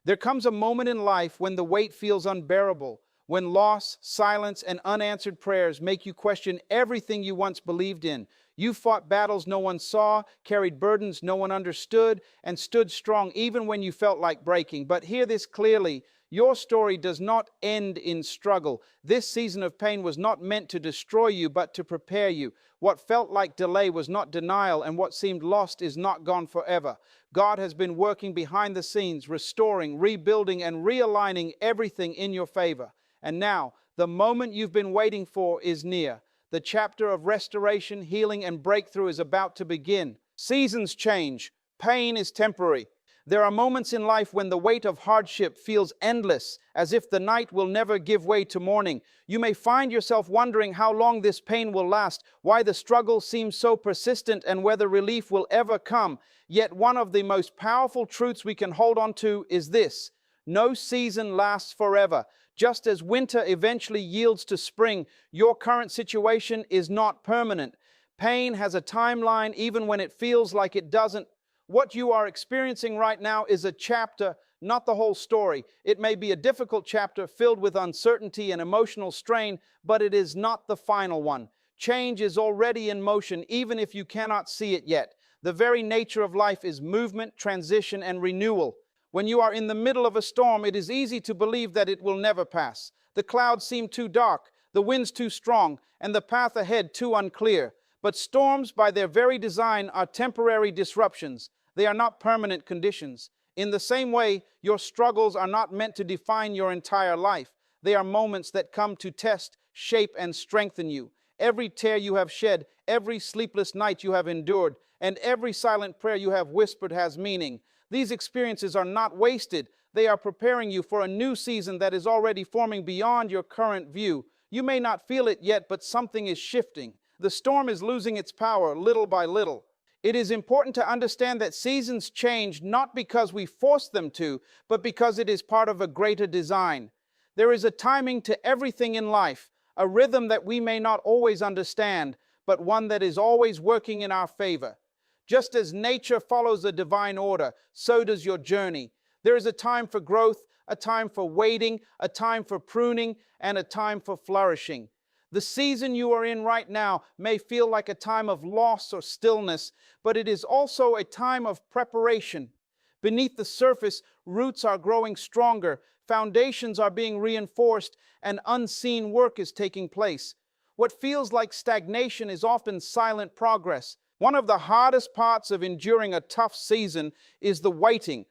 There comes a moment in life when the weight feels unbearable, when loss, silence, and unanswered prayers make you question everything you once believed in. You fought battles no one saw, carried burdens no one understood, and stood strong even when you felt like breaking. But hear this clearly. Your story does not end in struggle. This season of pain was not meant to destroy you, but to prepare you. What felt like delay was not denial, and what seemed lost is not gone forever. God has been working behind the scenes, restoring, rebuilding, and realigning everything in your favor. And now, the moment you've been waiting for is near. The chapter of restoration, healing, and breakthrough is about to begin. Seasons change. Pain is temporary. There are moments in life when the weight of hardship feels endless, as if the night will never give way to morning. You may find yourself wondering how long this pain will last, why the struggle seems so persistent, and whether relief will ever come. Yet one of the most powerful truths we can hold on to is this: no season lasts forever. Just as winter eventually yields to spring, your current situation is not permanent. Pain has a timeline even when it feels like it doesn't. What you are experiencing right now is a chapter, not the whole story. It may be a difficult chapter filled with uncertainty and emotional strain, but it is not the final one. Change is already in motion, even if you cannot see it yet. The very nature of life is movement, transition, and renewal. When you are in the middle of a storm, it is easy to believe that it will never pass. The clouds seem too dark, the winds too strong, and the path ahead too unclear. But storms, by their very design, are temporary disruptions. They are not permanent conditions. In the same way, your struggles are not meant to define your entire life. They are moments that come to test, shape, and strengthen you. Every tear you have shed, every sleepless night you have endured, and every silent prayer you have whispered has meaning. These experiences are not wasted. They are preparing you for a new season that is already forming beyond your current view. You may not feel it yet, but something is shifting. The storm is losing its power little by little. It is important to understand that seasons change not because we force them to, but because it is part of a greater design. There is a timing to everything in life, a rhythm that we may not always understand, but one that is always working in our favor. Just as nature follows a divine order, so does your journey. There is a time for growth, a time for waiting, a time for pruning, and a time for flourishing. The season you are in right now may feel like a time of loss or stillness, but it is also a time of preparation. Beneath the surface, roots are growing stronger, foundations are being reinforced, and unseen work is taking place. What feels like stagnation is often silent progress. One of the hardest parts of enduring a tough season is the waiting.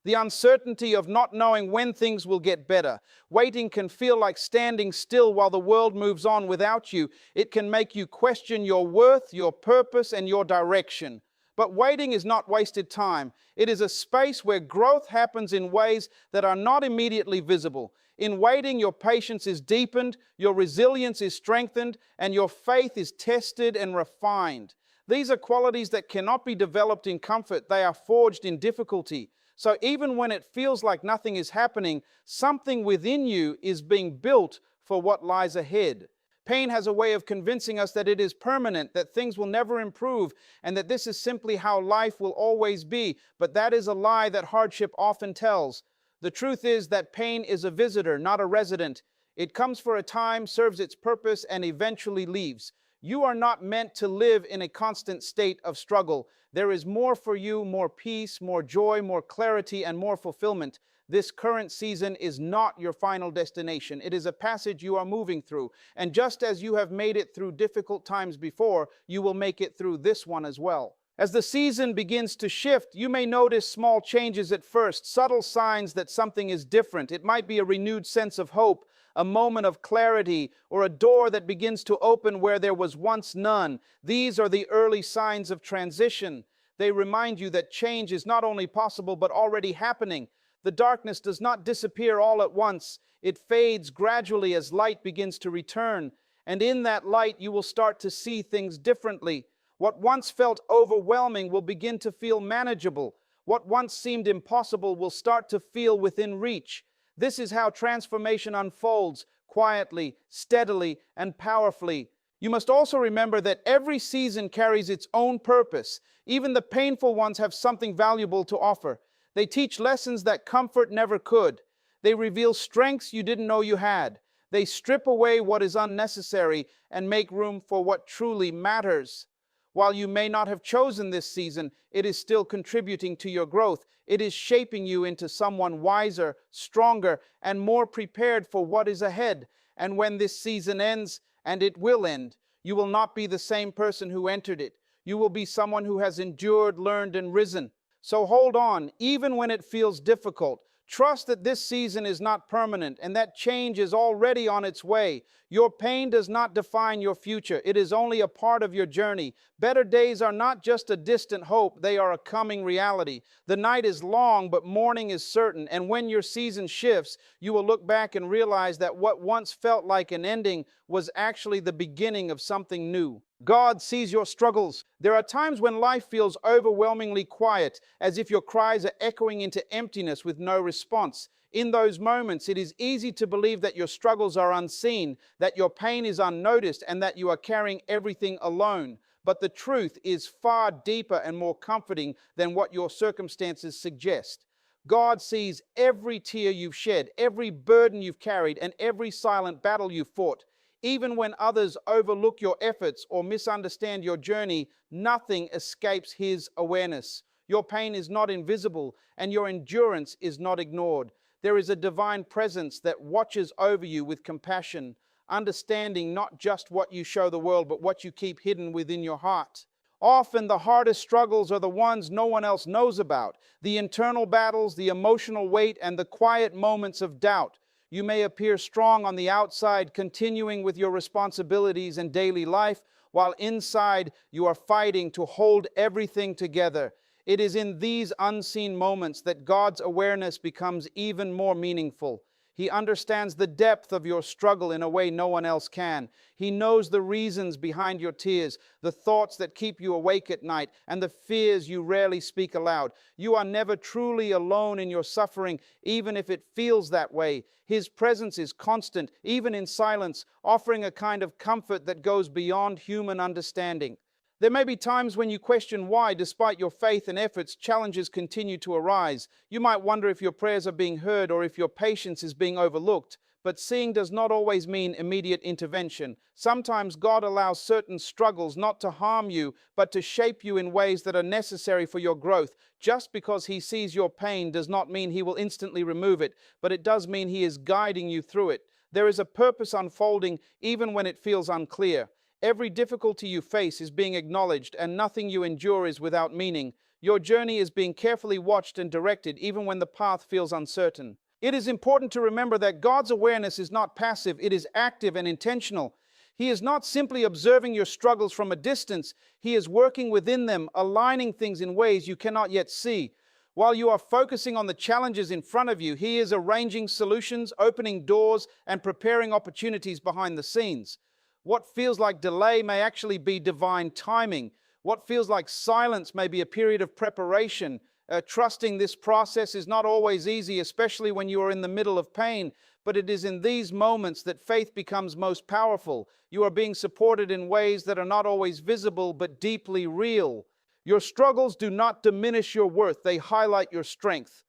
The uncertainty of not knowing when things will get better. Waiting can feel like standing still while the world moves on without you. It can make you question your worth, your purpose, and your direction. But waiting is not wasted time. It is a space where growth happens in ways that are not immediately visible. In waiting, your patience is deepened, your resilience is strengthened, and your faith is tested and refined. These are qualities that cannot be developed in comfort. They are forged in difficulty. So even when it feels like nothing is happening, something within you is being built for what lies ahead. Pain has a way of convincing us that it is permanent, that things will never improve, and that this is simply how life will always be. But that is a lie that hardship often tells. The truth is that pain is a visitor, not a resident. It comes for a time, serves its purpose, and eventually leaves. You are not meant to live in a constant state of struggle. There is more for you, more peace, more joy, more clarity, and more fulfillment. This current season is not your final destination. It is a passage you are moving through. And just as you have made it through difficult times before, you will make it through this one as well. As the season begins to shift, you may notice small changes at first, subtle signs that something is different. It might be a renewed sense of hope, a moment of clarity, or a door that begins to open where there was once none. These are the early signs of transition. They remind you that change is not only possible but already happening. The darkness does not disappear all at once. It fades gradually as light begins to return. And in that light, you will start to see things differently. What once felt overwhelming will begin to feel manageable. What once seemed impossible will start to feel within reach. This is how transformation unfolds, quietly, steadily, and powerfully. You must also remember that every season carries its own purpose. Even the painful ones have something valuable to offer. They teach lessons that comfort never could. They reveal strengths you didn't know you had. They strip away what is unnecessary and make room for what truly matters. While you may not have chosen this season, it is still contributing to your growth. It is shaping you into someone wiser, stronger, and more prepared for what is ahead. And when this season ends, and it will end, you will not be the same person who entered it. You will be someone who has endured, learned, and risen. So hold on, even when it feels difficult. Trust that this season is not permanent and that change is already on its way. Your pain does not define your future. It is only a part of your journey. Better days are not just a distant hope, they are a coming reality. The night is long, but morning is certain. And when your season shifts, you will look back and realize that what once felt like an ending was actually the beginning of something new. God sees your struggles. There are times when life feels overwhelmingly quiet, as if your cries are echoing into emptiness with no response. In those moments, it is easy to believe that your struggles are unseen, that your pain is unnoticed, and that you are carrying everything alone. But the truth is far deeper and more comforting than what your circumstances suggest. God sees every tear you've shed, every burden you've carried, and every silent battle you've fought. Even when others overlook your efforts or misunderstand your journey, nothing escapes His awareness. Your pain is not invisible, and your endurance is not ignored. There is a divine presence that watches over you with compassion, understanding not just what you show the world, but what you keep hidden within your heart. Often the hardest struggles are the ones no one else knows about, the internal battles, the emotional weight, and the quiet moments of doubt. You may appear strong on the outside, continuing with your responsibilities and daily life, while inside you are fighting to hold everything together. It is in these unseen moments that God's awareness becomes even more meaningful. He understands the depth of your struggle in a way no one else can. He knows the reasons behind your tears, the thoughts that keep you awake at night, and the fears you rarely speak aloud. You are never truly alone in your suffering, even if it feels that way. His presence is constant, even in silence, offering a kind of comfort that goes beyond human understanding. There may be times when you question why, despite your faith and efforts, challenges continue to arise. You might wonder if your prayers are being heard or if your patience is being overlooked. But seeing does not always mean immediate intervention. Sometimes God allows certain struggles not to harm you, but to shape you in ways that are necessary for your growth. Just because He sees your pain does not mean He will instantly remove it, but it does mean He is guiding you through it. There is a purpose unfolding even when it feels unclear. Every difficulty you face is being acknowledged, and nothing you endure is without meaning. Your journey is being carefully watched and directed, even when the path feels uncertain. It is important to remember that God's awareness is not passive, it is active and intentional. He is not simply observing your struggles from a distance, He is working within them, aligning things in ways you cannot yet see. While you are focusing on the challenges in front of you, He is arranging solutions, opening doors, and preparing opportunities behind the scenes. What feels like delay may actually be divine timing. What feels like silence may be a period of preparation. Trusting this process is not always easy, especially when you are in the middle of pain, but it is in these moments that faith becomes most powerful. You are being supported in ways that are not always visible, but deeply real. Your struggles do not diminish your worth, they highlight your strength.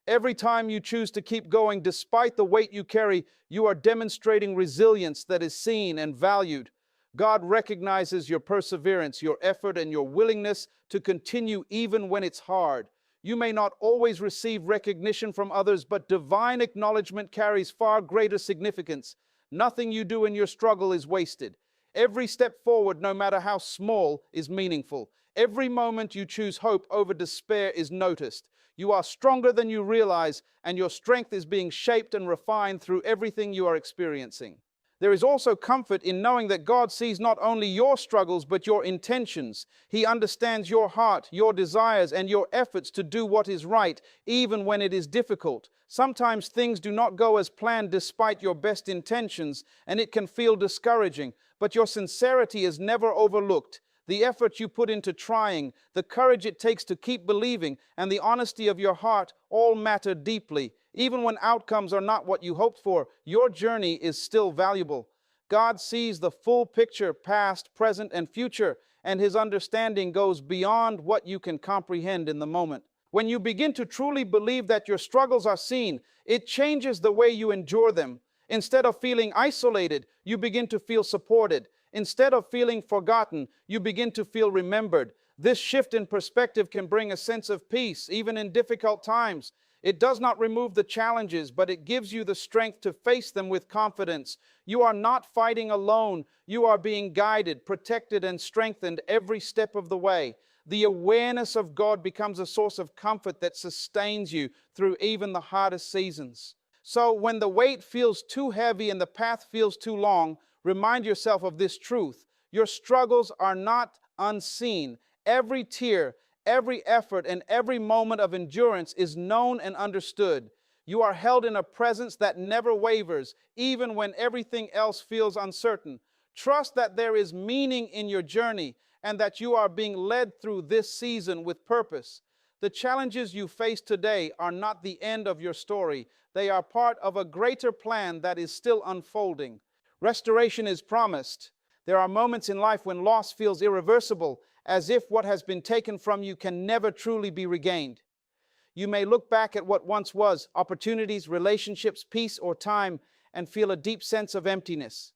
Every time you choose to keep going despite the weight you carry, you are demonstrating resilience that is seen and valued. God recognizes your perseverance, your effort, and your willingness to continue even when it's hard. You may not always receive recognition from others, but divine acknowledgement carries far greater significance. Nothing you do in your struggle is wasted. Every step forward, no matter how small, is meaningful. Every moment you choose hope over despair is noticed. You are stronger than you realize, and your strength is being shaped and refined through everything you are experiencing. There is also comfort in knowing that God sees not only your struggles, but your intentions. He understands your heart, your desires, and your efforts to do what is right, even when it is difficult. Sometimes things do not go as planned despite your best intentions, and it can feel discouraging, but your sincerity is never overlooked. The effort you put into trying, the courage it takes to keep believing, and the honesty of your heart all matter deeply. Even when outcomes are not what you hoped for, your journey is still valuable. God sees the full picture, past, present, and future, and His understanding goes beyond what you can comprehend in the moment. When you begin to truly believe that your struggles are seen, it changes the way you endure them. Instead of feeling isolated, you begin to feel supported. Instead of feeling forgotten, you begin to feel remembered. This shift in perspective can bring a sense of peace, even in difficult times. It does not remove the challenges, but it gives you the strength to face them with confidence. You are not fighting alone. You are being guided, protected, and strengthened every step of the way. The awareness of God becomes a source of comfort that sustains you through even the hardest seasons. So when the weight feels too heavy and the path feels too long, remind yourself of this truth. Your struggles are not unseen. Every tear, every effort, and every moment of endurance is known and understood. You are held in a presence that never wavers, even when everything else feels uncertain. Trust that there is meaning in your journey and that you are being led through this season with purpose. The challenges you face today are not the end of your story. They are part of a greater plan that is still unfolding. Restoration is promised. There are moments in life when loss feels irreversible, as if what has been taken from you can never truly be regained. You may look back at what once was, opportunities, relationships, peace, or time, and feel a deep sense of emptiness.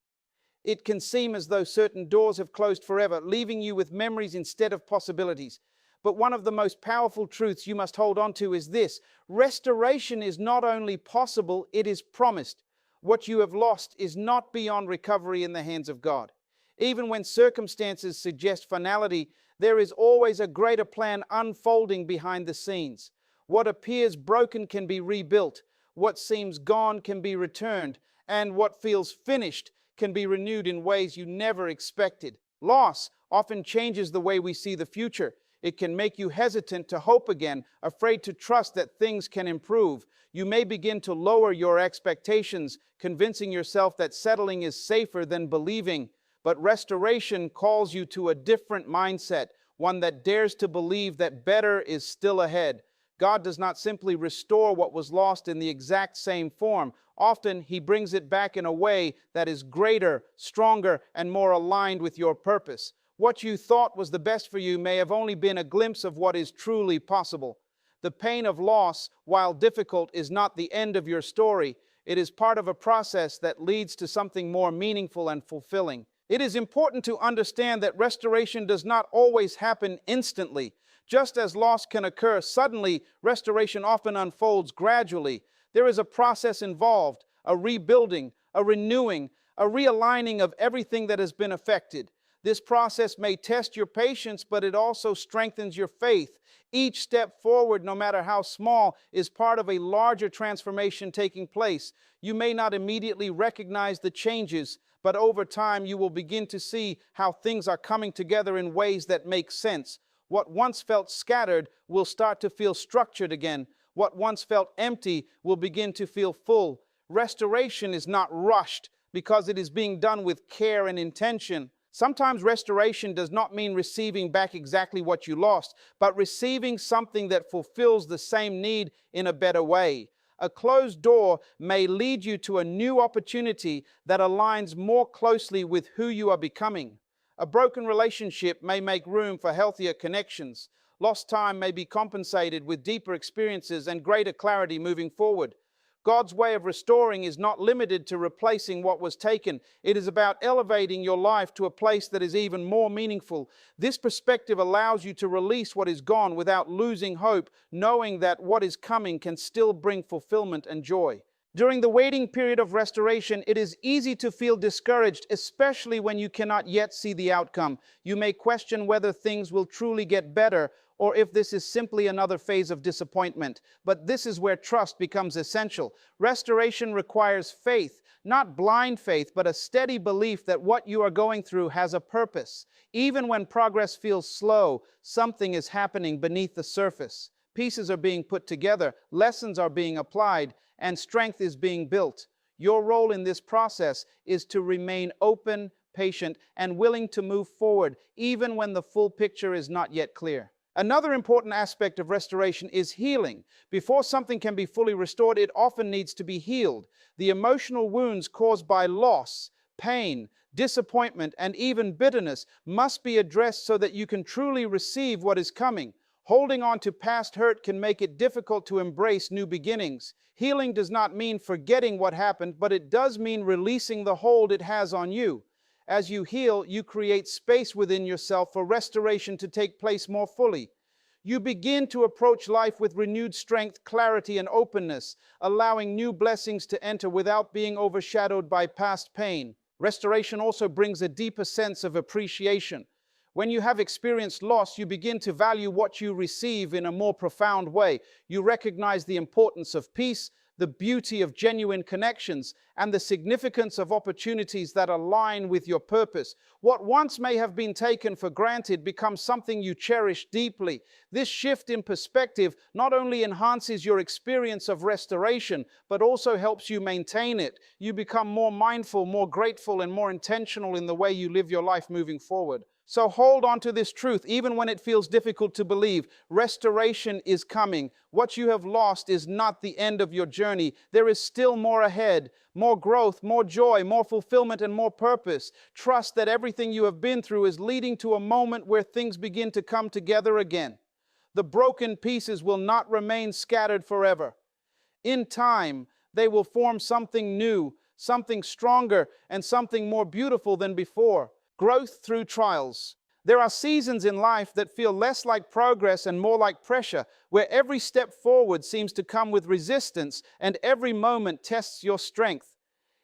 It can seem as though certain doors have closed forever, leaving you with memories instead of possibilities. But one of the most powerful truths you must hold on to is this: restoration is not only possible, it is promised. What you have lost is not beyond recovery in the hands of God. Even when circumstances suggest finality, there is always a greater plan unfolding behind the scenes. What appears broken can be rebuilt, what seems gone can be returned, and what feels finished can be renewed in ways you never expected. Loss often changes the way we see the future. It can make you hesitant to hope again, afraid to trust that things can improve. You may begin to lower your expectations, convincing yourself that settling is safer than believing. But restoration calls you to a different mindset, one that dares to believe that better is still ahead. God does not simply restore what was lost in the exact same form. Often, He brings it back in a way that is greater, stronger, and more aligned with your purpose. What you thought was the best for you may have only been a glimpse of what is truly possible. The pain of loss, while difficult, is not the end of your story. It is part of a process that leads to something more meaningful and fulfilling. It is important to understand that restoration does not always happen instantly. Just as loss can occur suddenly, restoration often unfolds gradually. There is a process involved, a rebuilding, a renewing, a realigning of everything that has been affected. This process may test your patience, but it also strengthens your faith. Each step forward, no matter how small, is part of a larger transformation taking place. You may not immediately recognize the changes, but over time you will begin to see how things are coming together in ways that make sense. What once felt scattered will start to feel structured again. What once felt empty will begin to feel full. Restoration is not rushed because it is being done with care and intention. Sometimes restoration does not mean receiving back exactly what you lost, but receiving something that fulfills the same need in a better way. A closed door may lead you to a new opportunity that aligns more closely with who you are becoming. A broken relationship may make room for healthier connections. Lost time may be compensated with deeper experiences and greater clarity moving forward. God's way of restoring is not limited to replacing what was taken. It is about elevating your life to a place that is even more meaningful. This perspective allows you to release what is gone without losing hope, knowing that what is coming can still bring fulfillment and joy. During the waiting period of restoration, it is easy to feel discouraged, especially when you cannot yet see the outcome. You may question whether things will truly get better or if this is simply another phase of disappointment. But this is where trust becomes essential. Restoration requires faith, not blind faith, but a steady belief that what you are going through has a purpose. Even when progress feels slow, something is happening beneath the surface. Pieces are being put together, lessons are being applied, and strength is being built. Your role in this process is to remain open, patient, and willing to move forward, even when the full picture is not yet clear. Another important aspect of restoration is healing. Before something can be fully restored, it often needs to be healed. The emotional wounds caused by loss, pain, disappointment, and even bitterness must be addressed so that you can truly receive what is coming. Holding on to past hurt can make it difficult to embrace new beginnings. Healing does not mean forgetting what happened, but it does mean releasing the hold it has on you. As you heal, you create space within yourself for restoration to take place more fully. You begin to approach life with renewed strength, clarity, and openness, allowing new blessings to enter without being overshadowed by past pain. Restoration also brings a deeper sense of appreciation. When you have experienced loss, you begin to value what you receive in a more profound way. You recognize the importance of peace, the beauty of genuine connections, and the significance of opportunities that align with your purpose. What once may have been taken for granted becomes something you cherish deeply. This shift in perspective not only enhances your experience of restoration, but also helps you maintain it. You become more mindful, more grateful, and more intentional in the way you live your life moving forward. So hold on to this truth, even when it feels difficult to believe. Restoration is coming. What you have lost is not the end of your journey. There is still more ahead, more growth, more joy, more fulfillment, and more purpose. Trust that everything you have been through is leading to a moment where things begin to come together again. The broken pieces will not remain scattered forever. In time, they will form something new, something stronger, and something more beautiful than before. Growth through trials. There are seasons in life that feel less like progress and more like pressure, where every step forward seems to come with resistance and every moment tests your strength.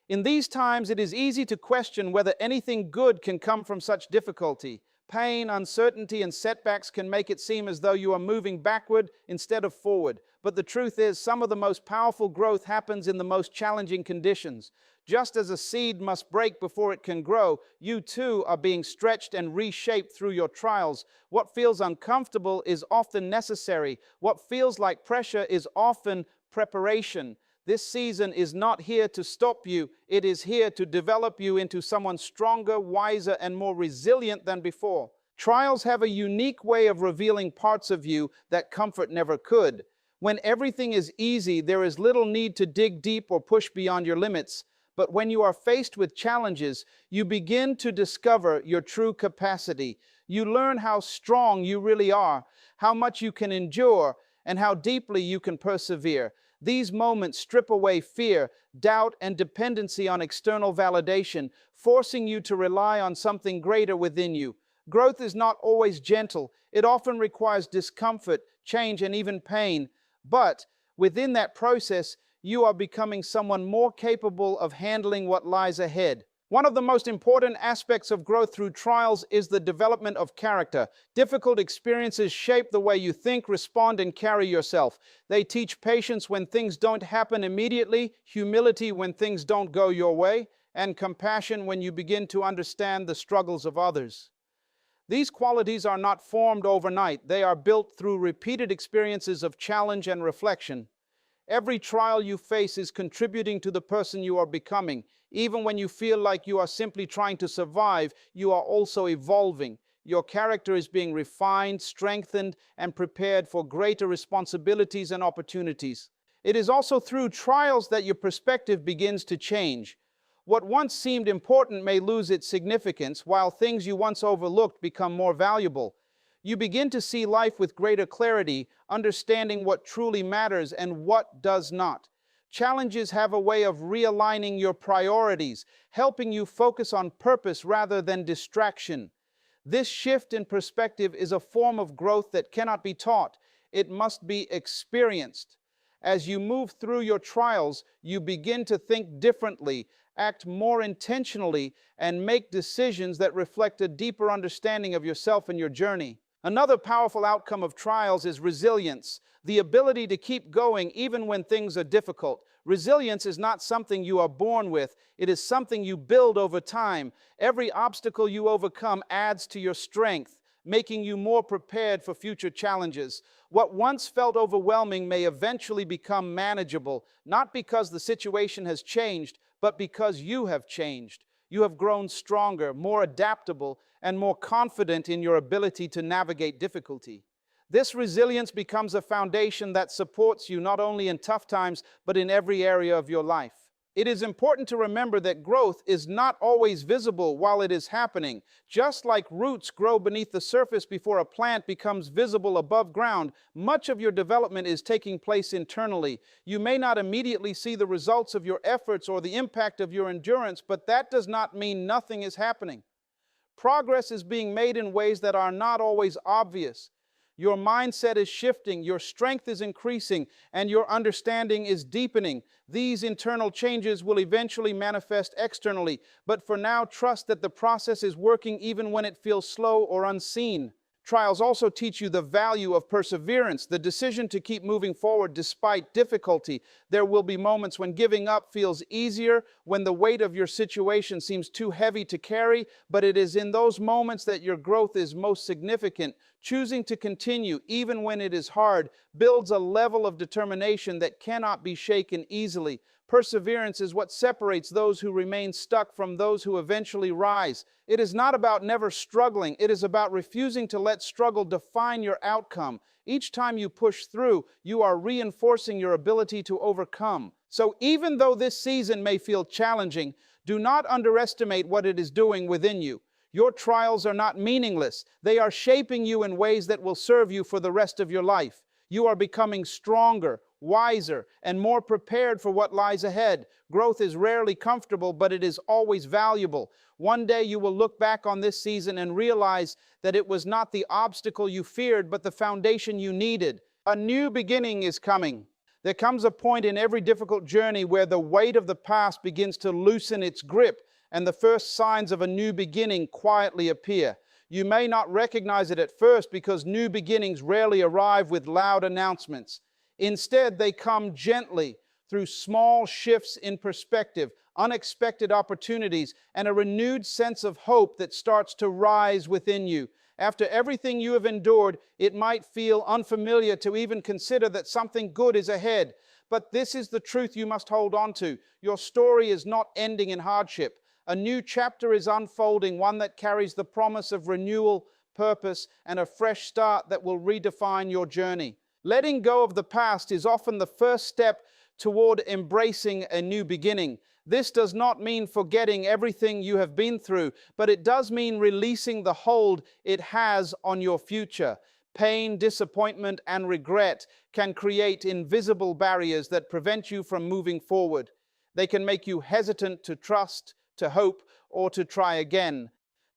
In these times, it is easy to question whether anything good can come from such difficulty. Pain, uncertainty, and setbacks can make it seem as though you are moving backward instead of forward. But the truth is, some of the most powerful growth happens in the most challenging conditions. Just as a seed must break before it can grow, you too are being stretched and reshaped through your trials. What feels uncomfortable is often necessary. What feels like pressure is often preparation. This season is not here to stop you. It is here to develop you into someone stronger, wiser, and more resilient than before. Trials have a unique way of revealing parts of you that comfort never could. When everything is easy, there is little need to dig deep or push beyond your limits. But when you are faced with challenges, you begin to discover your true capacity. You learn how strong you really are, how much you can endure, and how deeply you can persevere. These moments strip away fear, doubt, and dependency on external validation, forcing you to rely on something greater within you. Growth is not always gentle. It often requires discomfort, change, and even pain. But within that process, you are becoming someone more capable of handling what lies ahead. One of the most important aspects of growth through trials is the development of character. Difficult experiences shape the way you think, respond, and carry yourself. They teach patience when things don't happen immediately, humility when things don't go your way, and compassion when you begin to understand the struggles of others. These qualities are not formed overnight. They are built through repeated experiences of challenge and reflection. Every trial you face is contributing to the person you are becoming. Even when you feel like you are simply trying to survive, you are also evolving. Your character is being refined, strengthened, and prepared for greater responsibilities and opportunities. It is also through trials that your perspective begins to change. What once seemed important may lose its significance, while things you once overlooked become more valuable. You begin to see life with greater clarity, understanding what truly matters and what does not. Challenges have a way of realigning your priorities, helping you focus on purpose rather than distraction. This shift in perspective is a form of growth that cannot be taught. It must be experienced. As you move through your trials, you begin to think differently, act more intentionally, and make decisions that reflect a deeper understanding of yourself and your journey. Another powerful outcome of trials is resilience, the ability to keep going even when things are difficult. Resilience is not something you are born with. It is something you build over time. Every obstacle you overcome adds to your strength, making you more prepared for future challenges. What once felt overwhelming may eventually become manageable, not because the situation has changed, but because you have changed. You have grown stronger, more adaptable, and more confident in your ability to navigate difficulty. This resilience becomes a foundation that supports you not only in tough times, but in every area of your life. It is important to remember that growth is not always visible while it is happening. Just like roots grow beneath the surface before a plant becomes visible above ground, much of your development is taking place internally. You may not immediately see the results of your efforts or the impact of your endurance, but that does not mean nothing is happening. Progress is being made in ways that are not always obvious. Your mindset is shifting, your strength is increasing, and your understanding is deepening. These internal changes will eventually manifest externally, but for now, trust that the process is working even when it feels slow or unseen. Trials also teach you the value of perseverance, the decision to keep moving forward despite difficulty. There will be moments when giving up feels easier, when the weight of your situation seems too heavy to carry, but it is in those moments that your growth is most significant. Choosing to continue, even when it is hard, builds a level of determination that cannot be shaken easily. Perseverance is what separates those who remain stuck from those who eventually rise. It is not about never struggling. It is about refusing to let struggle define your outcome. Each time you push through, you are reinforcing your ability to overcome. So even though this season may feel challenging, do not underestimate what it is doing within you. Your trials are not meaningless. They are shaping you in ways that will serve you for the rest of your life. You are becoming stronger, wiser, and more prepared for what lies ahead. Growth is rarely comfortable, but it is always valuable. One day you will look back on this season and realize that it was not the obstacle you feared, but the foundation you needed. A new beginning is coming. There comes a point in every difficult journey where the weight of the past begins to loosen its grip, and the first signs of a new beginning quietly appear. You may not recognize it at first because new beginnings rarely arrive with loud announcements. Instead, they come gently through small shifts in perspective, unexpected opportunities, and a renewed sense of hope that starts to rise within you. After everything you have endured, it might feel unfamiliar to even consider that something good is ahead. But this is the truth you must hold on to. Your story is not ending in hardship. A new chapter is unfolding, one that carries the promise of renewal, purpose, and a fresh start that will redefine your journey. Letting go of the past is often the first step toward embracing a new beginning. This does not mean forgetting everything you have been through, but it does mean releasing the hold it has on your future. Pain, disappointment, and regret can create invisible barriers that prevent you from moving forward. They can make you hesitant to trust, to hope, or to try again.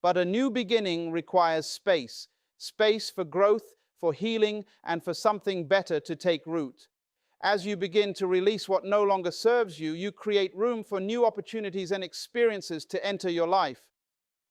But a new beginning requires space. Space for growth, for healing, and for something better to take root. As you begin to release what no longer serves you, you create room for new opportunities and experiences to enter your life.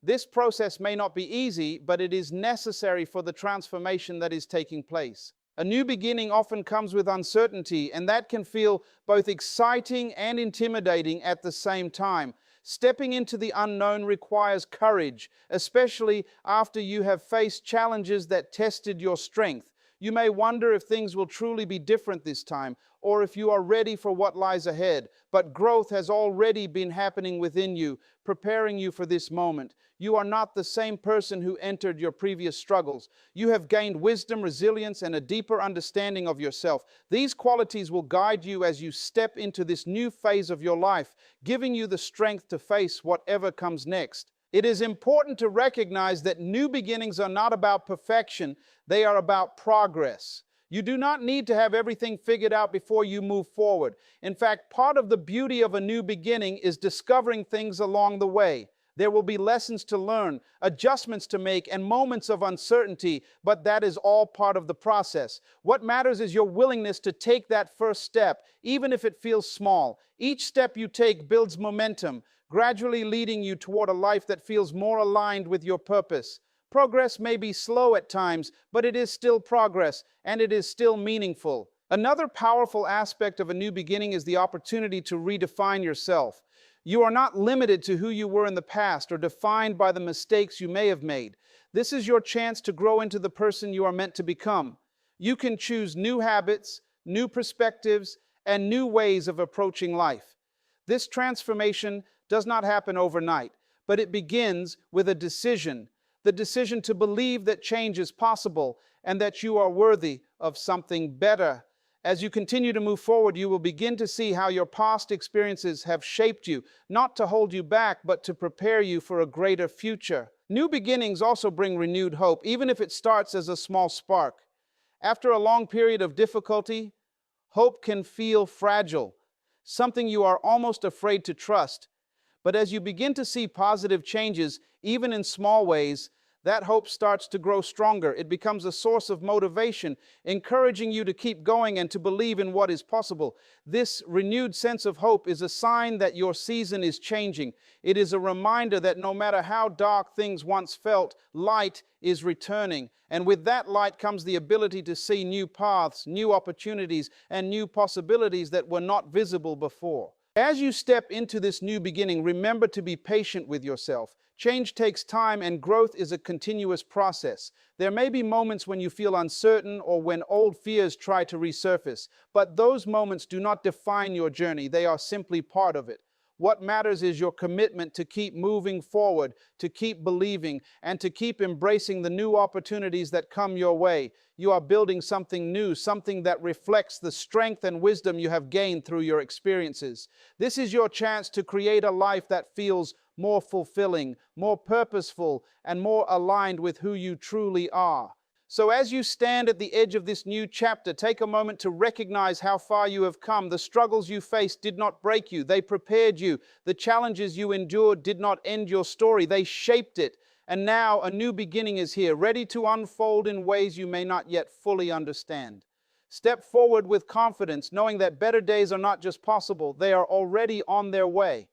This process may not be easy, but it is necessary for the transformation that is taking place. A new beginning often comes with uncertainty, and that can feel both exciting and intimidating at the same time. Stepping into the unknown requires courage, especially after you have faced challenges that tested your strength. You may wonder if things will truly be different this time, or if you are ready for what lies ahead. But growth has already been happening within you, preparing you for this moment. You are not the same person who entered your previous struggles. You have gained wisdom, resilience, and a deeper understanding of yourself. These qualities will guide you as you step into this new phase of your life, giving you the strength to face whatever comes next. It is important to recognize that new beginnings are not about perfection, they are about progress. You do not need to have everything figured out before you move forward. In fact, part of the beauty of a new beginning is discovering things along the way. There will be lessons to learn, adjustments to make, and moments of uncertainty, but that is all part of the process. What matters is your willingness to take that first step, even if it feels small. Each step you take builds momentum, gradually leading you toward a life that feels more aligned with your purpose. Progress may be slow at times, but it is still progress, and it is still meaningful. Another powerful aspect of a new beginning is the opportunity to redefine yourself. You are not limited to who you were in the past or defined by the mistakes you may have made. This is your chance to grow into the person you are meant to become. You can choose new habits, new perspectives, and new ways of approaching life. This transformation does not happen overnight, but it begins with a decision. The decision to believe that change is possible and that you are worthy of something better. As you continue to move forward, you will begin to see how your past experiences have shaped you, not to hold you back, but to prepare you for a greater future. New beginnings also bring renewed hope, even if it starts as a small spark. After a long period of difficulty, hope can feel fragile, something you are almost afraid to trust. But as you begin to see positive changes, even in small ways, that hope starts to grow stronger. It becomes a source of motivation, encouraging you to keep going and to believe in what is possible. This renewed sense of hope is a sign that your season is changing. It is a reminder that no matter how dark things once felt, light is returning. And with that light comes the ability to see new paths, new opportunities, and new possibilities that were not visible before. As you step into this new beginning, remember to be patient with yourself. Change takes time and growth is a continuous process. There may be moments when you feel uncertain or when old fears try to resurface, but those moments do not define your journey. They are simply part of it. What matters is your commitment to keep moving forward, to keep believing, and to keep embracing the new opportunities that come your way. You are building something new, something that reflects the strength and wisdom you have gained through your experiences. This is your chance to create a life that feels more fulfilling, more purposeful, and more aligned with who you truly are. So as you stand at the edge of this new chapter, take a moment to recognize how far you have come. The struggles you faced did not break you, they prepared you. The challenges you endured did not end your story, they shaped it. And now a new beginning is here, ready to unfold in ways you may not yet fully understand. Step forward with confidence, knowing that better days are not just possible, they are already on their way.